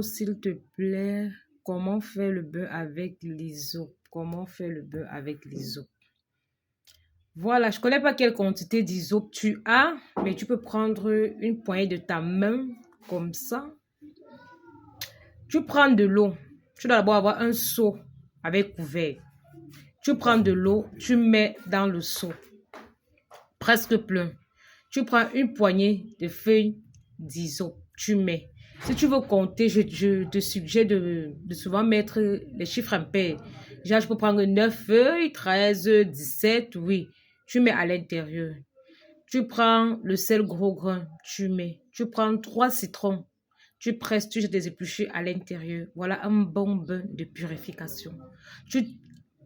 s'il te plaît, comment faire le beurre avec l'hysope? Comment faire le beurre avec l'hysope? Voilà, je ne connais pas quelle quantité d'hysope tu as, mais tu peux prendre une poignée de ta main, comme ça. Tu prends de l'eau. Tu dois d'abord avoir un seau avec couvert. Tu prends de l'eau, tu mets dans le seau, presque plein. Tu prends une poignée de feuilles d'hysope, tu mets. Si tu veux compter, je te suggère de souvent mettre les chiffres impairs. Genre, je peux prendre 9 feuilles, 13, 17, oui. Tu mets à l'intérieur. Tu prends le sel gros grain, tu mets. Tu prends 3 citrons. Tu presses, tu jettes des épluchures à l'intérieur. Voilà un bon bain de purification.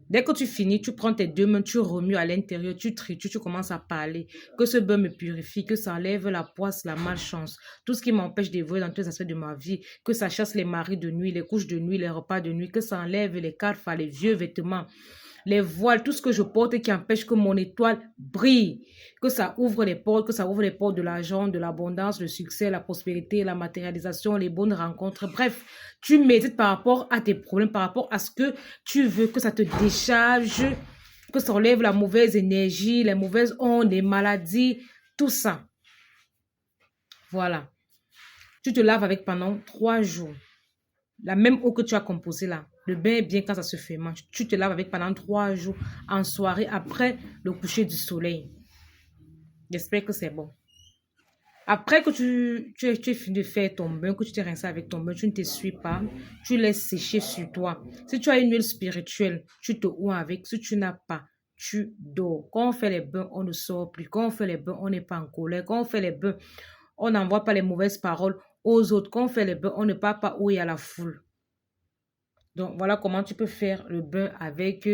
Dès que tu finis, tu prends tes deux mains, tu remues à l'intérieur, tu tritures, tu commences à parler. Que ce bain me purifie, que ça enlève la poisse, la malchance, tout ce qui m'empêche d'évoluer dans tous les aspects de ma vie, que ça chasse les maris de nuit, les couches de nuit, les repas de nuit, que ça enlève les carfas, les vieux vêtements, les voiles, tout ce que je porte qui empêche que mon étoile brille, que ça ouvre les portes, de l'argent, de l'abondance, le succès, la prospérité, la matérialisation, les bonnes rencontres. Bref, tu médites par rapport à tes problèmes, par rapport à ce que tu veux, que ça te décharge, que ça enlève la mauvaise énergie, les mauvaises ondes, les maladies, tout ça. Voilà. Tu te laves avec pendant 3 jours. La même eau que tu as composée là. Le bain est bien quand ça se fermente. Tu te laves avec pendant 3 jours en soirée après le coucher du soleil. J'espère que c'est bon. Après que tu aies fini de faire ton bain, que tu t'es rincé avec ton bain, tu ne t'essuies pas, tu laisses sécher sur toi. Si tu as une huile spirituelle, tu te oins avec. Si tu n'as pas, tu dors. Quand on fait les bains, on ne sort plus. Quand on fait les bains, on n'est pas en colère. Quand on fait les bains, on n'envoie pas les mauvaises paroles aux autres. Quand on fait les bains, on ne parle pas où il y a la foule. Donc, voilà comment tu peux faire le bain avec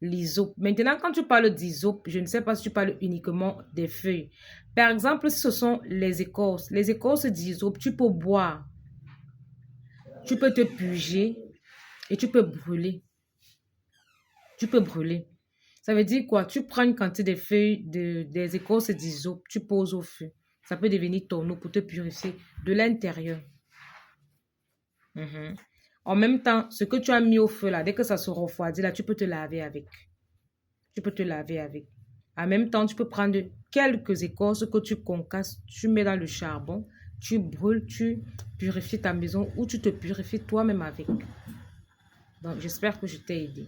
l'hysope. Maintenant, quand tu parles d'hysope, je ne sais pas si tu parles uniquement des feuilles. Par exemple, si ce sont les écorces d'hysope, tu peux boire. Tu peux te purger et tu peux brûler. Tu peux brûler. Ça veut dire quoi? Tu prends une quantité de feuilles, des écorces d'hysope, tu poses au feu. Ça peut devenir ton eau pour te purifier de l'intérieur. En même temps, ce que tu as mis au feu là, dès que ça se refroidit là, tu peux te laver avec. Tu peux te laver avec. En même temps, tu peux prendre quelques écorces que tu concasses, tu mets dans le charbon, tu brûles, tu purifies ta maison ou tu te purifies toi-même avec. Donc, j'espère que je t'ai aidé.